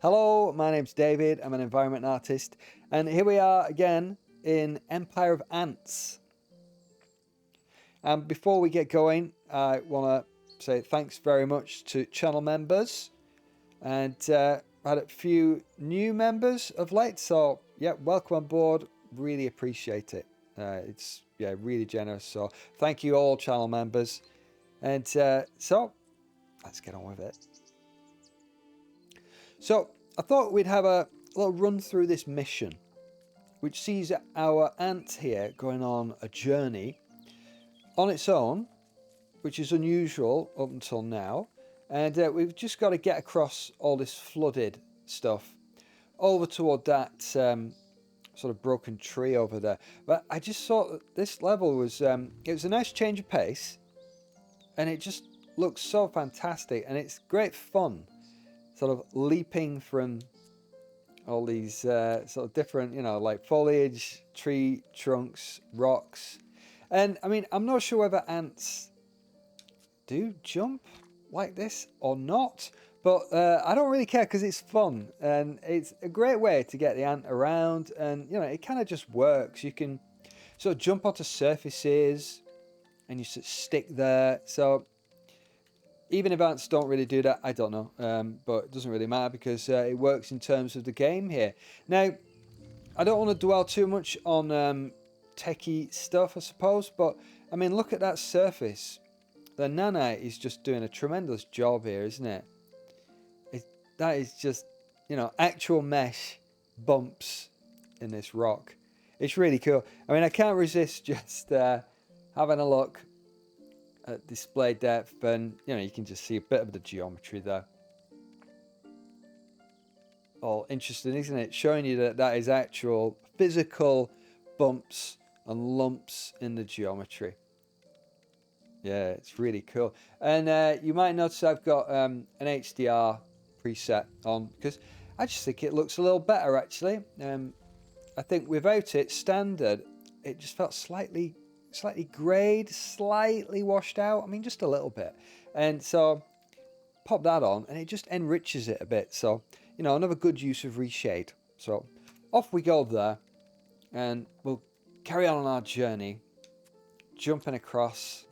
Hello, my name's David. I'm an environment artist, and here we are again in Empire of Ants. And before we get going, I want to say thanks very much to channel members, and had a few new members of late. So yeah, welcome on board. Really appreciate it. It's really generous. So thank you all, channel members. And so let's get on with it. So I thought we'd have a little run through this mission, which sees our ant here going on a journey on its own, which is unusual up until now. And we've just got to get across all this flooded stuff over toward that sort of broken tree over there. But I just thought that this level was, it was a nice change of pace, and it just looks so fantastic, and it's great fun, sort of leaping from all these sort of different, like foliage, tree trunks, rocks. And I mean, I'm not sure whether ants do jump like this or not, but I don't really care because it's fun and it's a great way to get the ant around, and it kind of just works. You can sort of jump onto surfaces and you sort of stick there. So even if ants don't really do that, I don't know, but it doesn't really matter because it works in terms of the game here. Now, I don't want to dwell too much on techie stuff, I suppose, but I mean, look at that surface. The Nanite is just doing a tremendous job here, isn't it? That is just, actual mesh bumps in this rock. It's really cool. I mean, I can't resist just having a look at display depth, and you can just see a bit of the geometry there. All interesting, isn't it? Showing you that that is actual physical bumps and lumps in the geometry. Yeah, it's really cool. And you might notice I've got an HDR preset on because I just think it looks a little better actually. I think without it standard, it just felt slightly grayed, slightly washed out. I mean, just a little bit. And so pop that on and it just enriches it a bit. So, another good use of reshade. So off we go there, and we'll carry on our journey, jumping across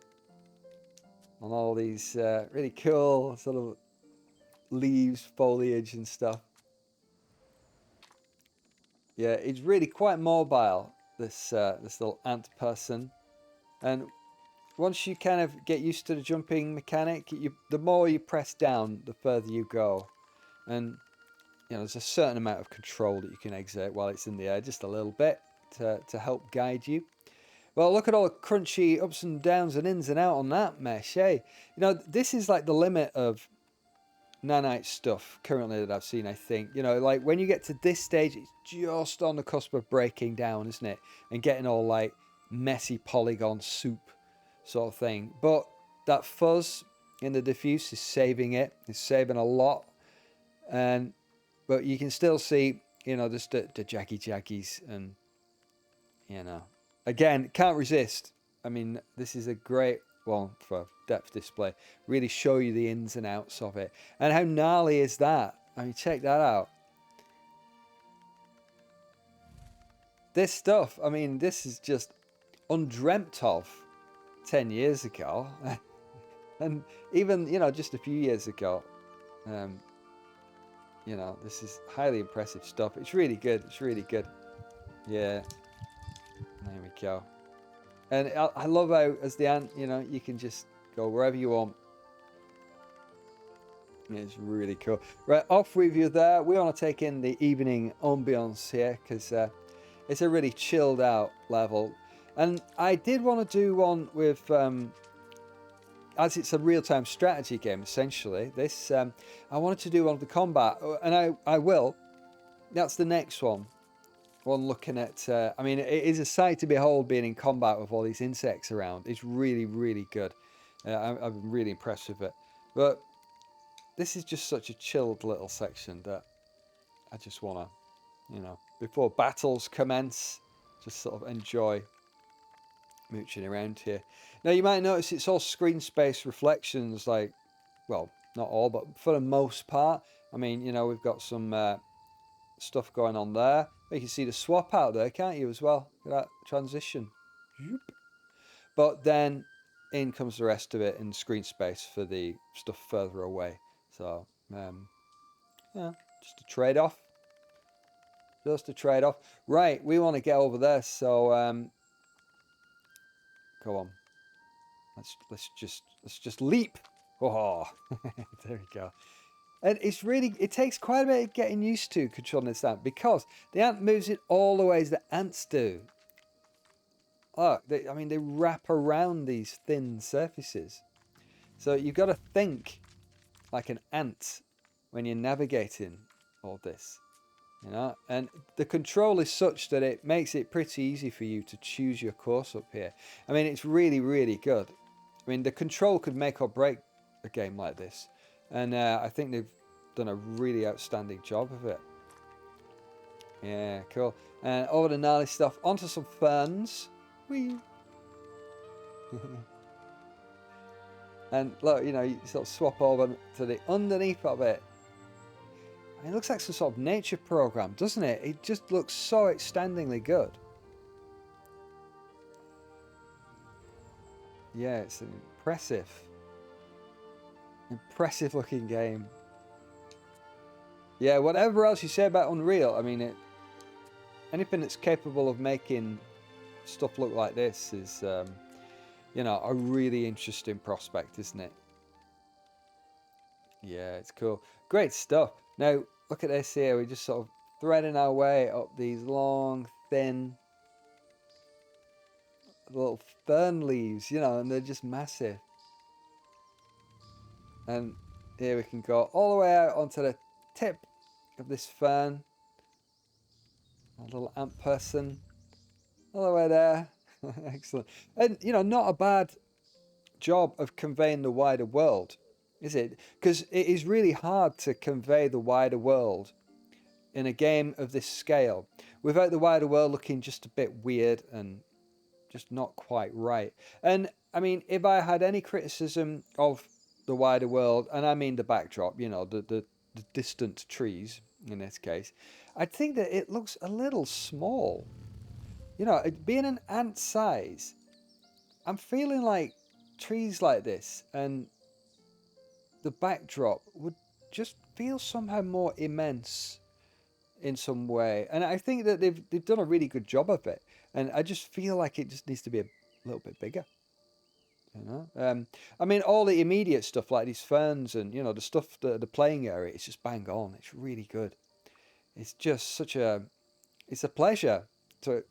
on all these really cool sort of leaves, foliage and stuff. Yeah, it's really quite mobile, this little ant person. And once you kind of get used to the jumping mechanic, the more you press down, the further you go. And there's a certain amount of control that you can exert while it's in the air, just a little bit to help guide you. Well, look at all the crunchy ups and downs and ins and out on that mesh, hey? This is like the limit of Nanite stuff currently that I've seen, I think. Like when you get to this stage, it's just on the cusp of breaking down, isn't it? And getting all like messy polygon soup sort of thing. But that fuzz in the diffuse is saving it. It's saving a lot. But you can still see, just the jaggies and, again, can't resist. I mean, this is a great one for depth display. Really show you the ins and outs of it. And how gnarly is that? I mean, check that out. This stuff, I mean, this is just undreamt of 10 years ago. And even, just a few years ago. This is highly impressive stuff. It's really good. It's really good. Yeah. There we go. And I love how, as the ant, you can just go wherever you want. It's really cool. Right, off with you there. We want to take in the evening ambience here because it's a really chilled out level. And I did want to do one with, as it's a real-time strategy game, essentially. This, I wanted to do one of the combat, and I will. That's the next one. One looking at, I mean, it is a sight to behold being in combat with all these insects around. It's really, really good. I've been really impressed with it. But this is just such a chilled little section that I just want to, before battles commence, just sort of enjoy mooching around here. Now, you might notice it's all screen space reflections, like, well, not all, but for the most part. I mean, you know, we've got some stuff going on there. You can see the swap out there, can't you, as well? Look at that transition. But then in comes the rest of it in screen space for the stuff further away. So, yeah, just a trade-off. Just a trade-off. Right, we want to get over there, so go on. Let's just leap. Oh, there we go. And it takes quite a bit of getting used to controlling this ant because the ant moves it all the ways that ants do. Oh, I mean, they wrap around these thin surfaces. So you've got to think like an ant when you're navigating all this, you know. And the control is such that it makes it pretty easy for you to choose your course up here. I mean, it's really, really good. I mean, the control could make or break a game like this. And I think they've done a really outstanding job of it. Yeah, cool. And over the gnarly stuff, onto some ferns. Whee! And look, you know, you sort of swap over to the underneath of it. I mean, it looks like some sort of nature program, doesn't it? It just looks so outstandingly good. Yeah, it's an impressive looking game. Yeah, whatever else you say about Unreal, I mean, anything that's capable of making stuff look like this is, you know, a really interesting prospect, isn't it? Yeah, it's cool. Great stuff. Now, look at this here. We're just sort of threading our way up these long, thin little fern leaves, you know, and they're just massive. And here we can go all the way out onto the tip of this fern. A little ant person. All the way there. Excellent. And, you know, not a bad job of conveying the wider world, is it? Because it is really hard to convey the wider world in a game of this scale without the wider world looking just a bit weird and just not quite right. And I mean, if I had any criticism of the wider world, and I mean the backdrop, you know, the distant trees in this case, I think that it looks a little small. You know, being an ant size, I'm feeling like trees like this and the backdrop would just feel somehow more immense in some way. And I think that they've done a really good job of it. And I just feel like it just needs to be a little bit bigger. You know, I mean, all the immediate stuff like these ferns and you know the stuff, the playing area, it's just bang on. It's really good. It's just it's a pleasure to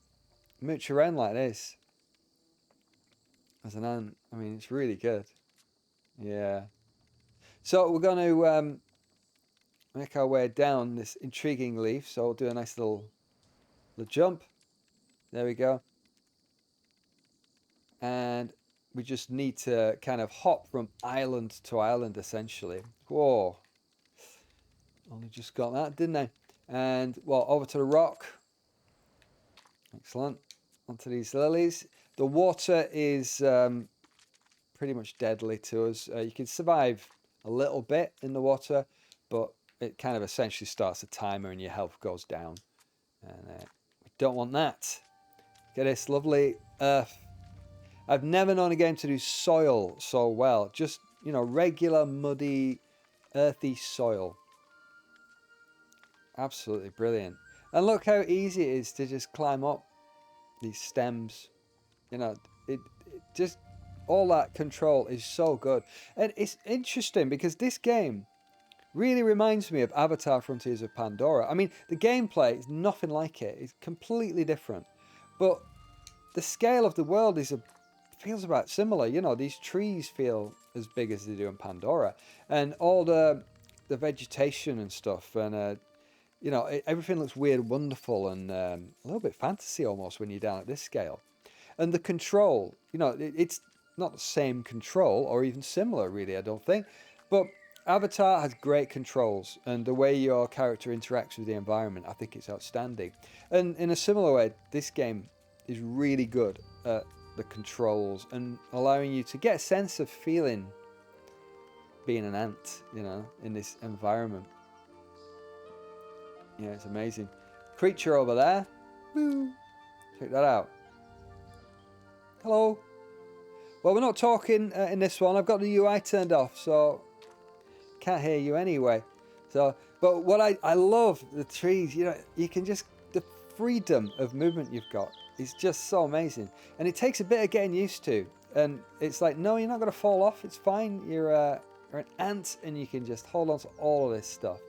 mooch around like this as an ant. I mean, it's really good. Yeah. So we're going to make our way down this intriguing leaf. So we'll do a nice little jump. There we go. And we just need to kind of hop from island to island, essentially. Whoa. Only just got that, didn't I? And, well, over to the rock. Excellent. Onto these lilies. The water is pretty much deadly to us. You can survive a little bit in the water, but it kind of essentially starts a timer and your health goes down. And we don't want that. Get this lovely earth. I've never known a game to do soil so well. Just, you know, regular, muddy, earthy soil. Absolutely brilliant. And look how easy it is to just climb up these stems. You know, it just, all that control is so good. And it's interesting because this game really reminds me of Avatar Frontiers of Pandora. I mean, the gameplay is nothing like it. It's completely different. But the scale of the world feels about similar. You know, these trees feel as big as they do in Pandora. And all the vegetation and stuff. And, you know, everything looks weird, wonderful, and a little bit fantasy almost when you're down at this scale. And the control, you know, it's not the same control or even similar, really, I don't think. But Avatar has great controls, and the way your character interacts with the environment, I think it's outstanding. And in a similar way, this game is really good at the controls and allowing you to get a sense of feeling being an ant, you know, in this environment. Yeah, it's amazing. Creature over there. Woo. Check that out. Hello. Well, we're not talking in this one. I've got the UI turned off, so can't hear you anyway. So, but what I love the trees. You know, you can just the freedom of movement you've got is just so amazing, and it takes a bit of getting used to. And it's like, no, you're not going to fall off. It's fine. You're an ant, and you can just hold on to all of this stuff,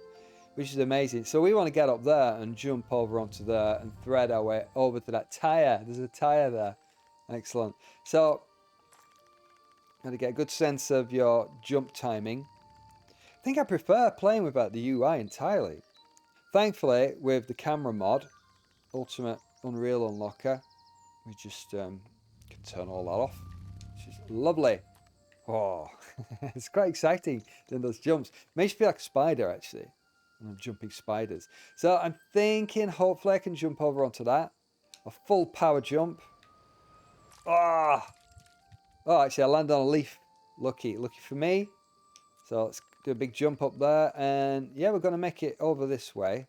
which is amazing. So we want to get up there and jump over onto there and thread our way over to that tire. There's a tire there. Excellent. So, got to get a good sense of your jump timing. I think I prefer playing without the UI entirely. Thankfully, with the camera mod, Ultimate Unreal Unlocker, we just can turn all that off, which is lovely. Oh, it's quite exciting doing those jumps. Makes you feel like a spider, actually. And I'm jumping spiders. So I'm thinking hopefully I can jump over onto that. A full power jump. Oh, actually I landed on a leaf. Lucky for me. So let's do a big jump up there. And yeah, we're going to make it over this way.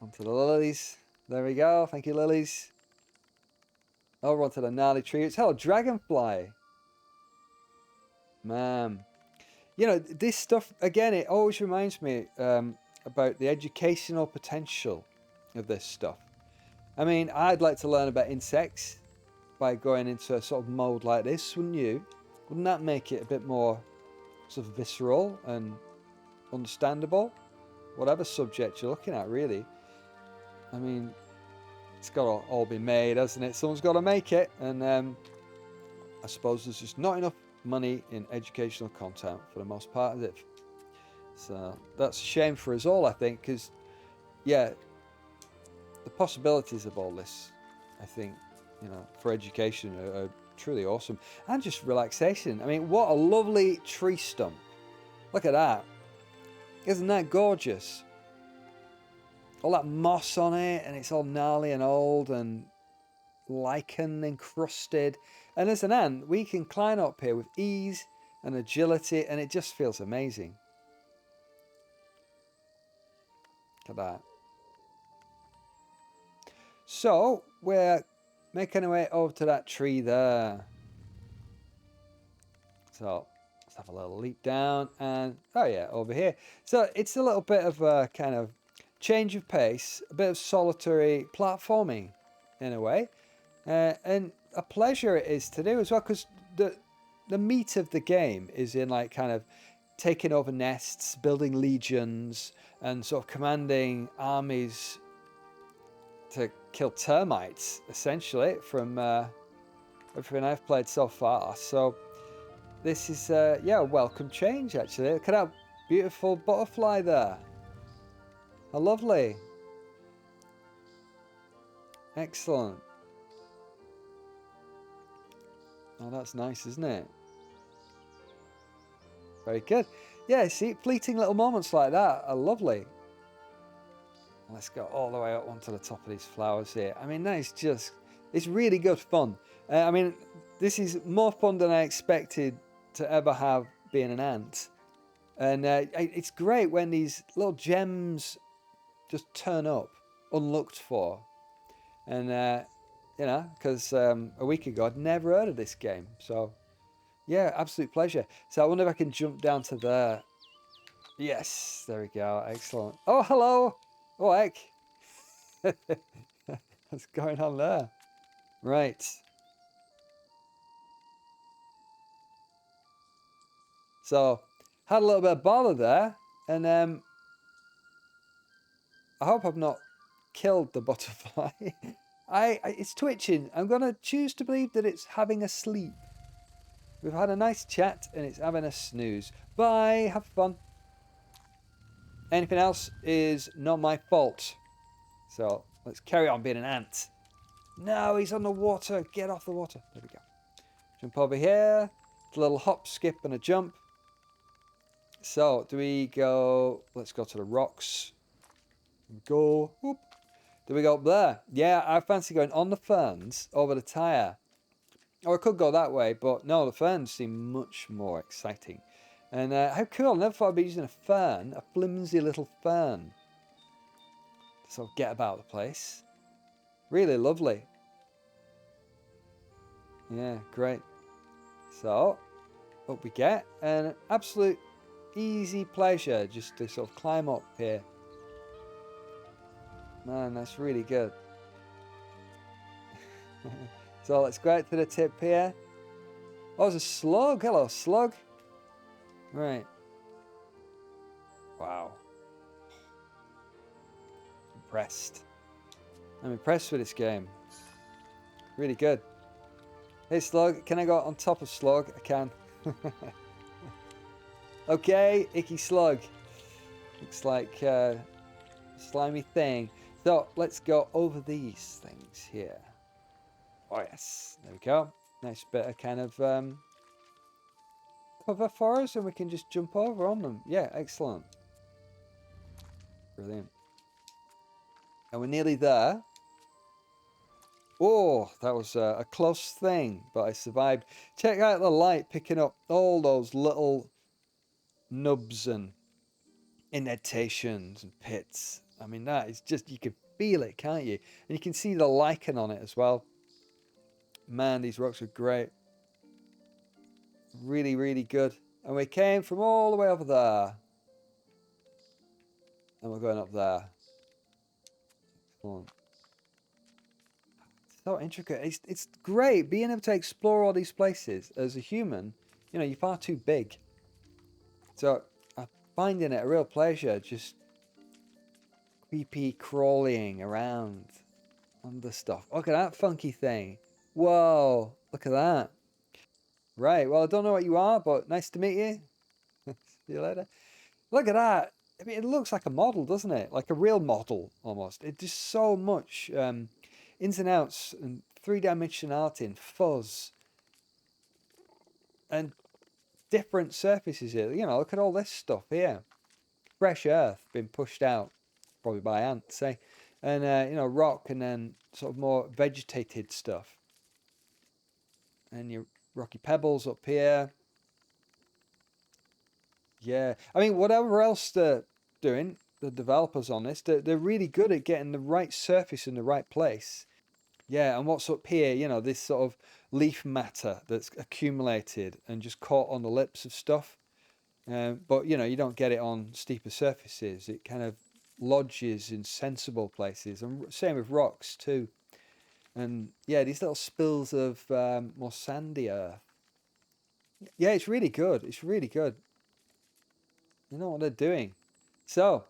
Onto the lilies. There we go. Thank you, lilies. Over onto the gnarly tree. It's hello, dragonfly. Man. You know, this stuff, again, it always reminds me about the educational potential of this stuff. I mean, I'd like to learn about insects by going into a sort of mode like this, wouldn't you? Wouldn't that make it a bit more sort of visceral and understandable? Whatever subject you're looking at, really. I mean, it's got to all be made, hasn't it? Someone's got to make it. And I suppose there's just not enough money in educational content for the most part of it. So that's a shame for us all, I think, because, yeah, the possibilities of all this, I think, you know, for education are truly awesome. And just relaxation. I mean, what a lovely tree stump. Look at that. Isn't that gorgeous? All that moss on it, and it's all gnarly and old and lichen encrusted. And as an ant, we can climb up here with ease and agility, and it just feels amazing. Look at that. So we're making our way over to that tree there. So let's have a little leap down, and oh yeah, over here. So it's a little bit of a kind of change of pace, a bit of solitary platforming in a way, and a pleasure it is to do as well, because the meat of the game is in like kind of taking over nests, building legions, and sort of commanding armies to kill termites, essentially, from everything I've played so far. So this is yeah, a welcome change, actually. Look at that beautiful butterfly there. How lovely. Excellent. Oh, that's nice, isn't it? Very good. Yeah, see, fleeting little moments like that are lovely. Let's go all the way up onto the top of these flowers here. I mean, that is just, it's really good fun. I mean, this is more fun than I expected to ever have being an ant. And it's great when these little gems just turn up, unlooked for. And, you know, because a week ago I'd never heard of this game. So, yeah, absolute pleasure. So I wonder if I can jump down to there. Yes, there we go. Excellent. Oh, hello. Oh, heck. What's going on there? Right. So, had a little bit of bother there. And I hope I've not killed the butterfly. It's twitching. I'm going to choose to believe that it's having a sleep. We've had a nice chat and it's having a snooze. Bye. Have fun. Anything else is not my fault. So let's carry on being an ant. No, he's on the water. Get off the water. There we go. Jump over here. It's a little hop, skip, and a jump. So do we go? Let's go to the rocks. Go. Whoop. Do we go up there? Yeah, I fancy going on the ferns over the tire. Or I could go that way, but no, the ferns seem much more exciting. And how cool, I never thought I'd be using a fern, a flimsy little fern, to sort of get about the place. Really lovely. Yeah, great. So, up we get, and an absolute easy pleasure just to sort of climb up here. Man, that's really good. So let's go out to the tip here. Oh, there's a slug. Hello, slug. Right. Wow. Impressed. I'm impressed with this game. Really good. Hey, slug. Can I go on top of slug? I can. Okay, icky slug. Looks like a slimy thing. So let's go over these things here. Oh yes, there we go. Nice bit of kind of cover for us, and we can just jump over on them. Yeah, excellent. Brilliant. And we're nearly there. Oh, that was a close thing, but I survived. Check out the light picking up all those little nubs and indentations and pits. I mean, that is just, you can feel it, can't you? And you can see the lichen on it as well. Man, these rocks are great. Really, really good. And we came from all the way over there. And we're going up there. Excellent. So intricate. It's great being able to explore all these places as a human. You know, you're far too big. So I'm finding it a real pleasure just creepy crawling around on the stuff. Look at that funky thing. Whoa, look at that. Right, well, I don't know what you are, but nice to meet you. See you later. Look at that. I mean, it looks like a model, doesn't it? Like a real model, almost. It just so much ins and outs and three-dimensionality and fuzz and different surfaces here. You know, look at all this stuff here. Fresh earth being pushed out, probably by ants, say. And, you know, rock and then sort of more vegetated stuff. And your rocky pebbles up here. Yeah. I mean, whatever else they're doing, the developers on this, they're really good at getting the right surface in the right place. Yeah, and what's up here, you know, this sort of leaf matter that's accumulated and just caught on the lips of stuff. But, you know, you don't get it on steeper surfaces. It kind of lodges in sensible places. And same with rocks, too. And, yeah, these little spills of more sandy earth. Yeah, it's really good. It's really good. You know what they're doing. So,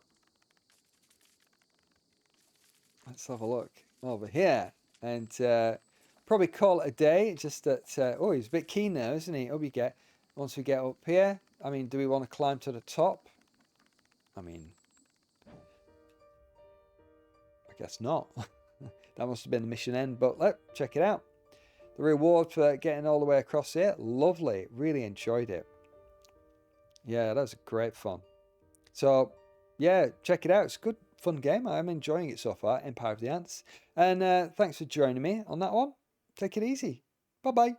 let's have a look over here. And probably call it a day. Just that, oh, he's a bit keen now, isn't he? Up we get. Once we get up here, I mean, do we want to climb to the top? I mean, I guess not. That must have been the mission end, but look, check it out. The reward for getting all the way across here, lovely. Really enjoyed it. Yeah, that was great fun. So, yeah, check it out. It's a good, fun game. I'm enjoying it so far, Empire of the Ants. And thanks for joining me on that one. Take it easy. Bye-bye.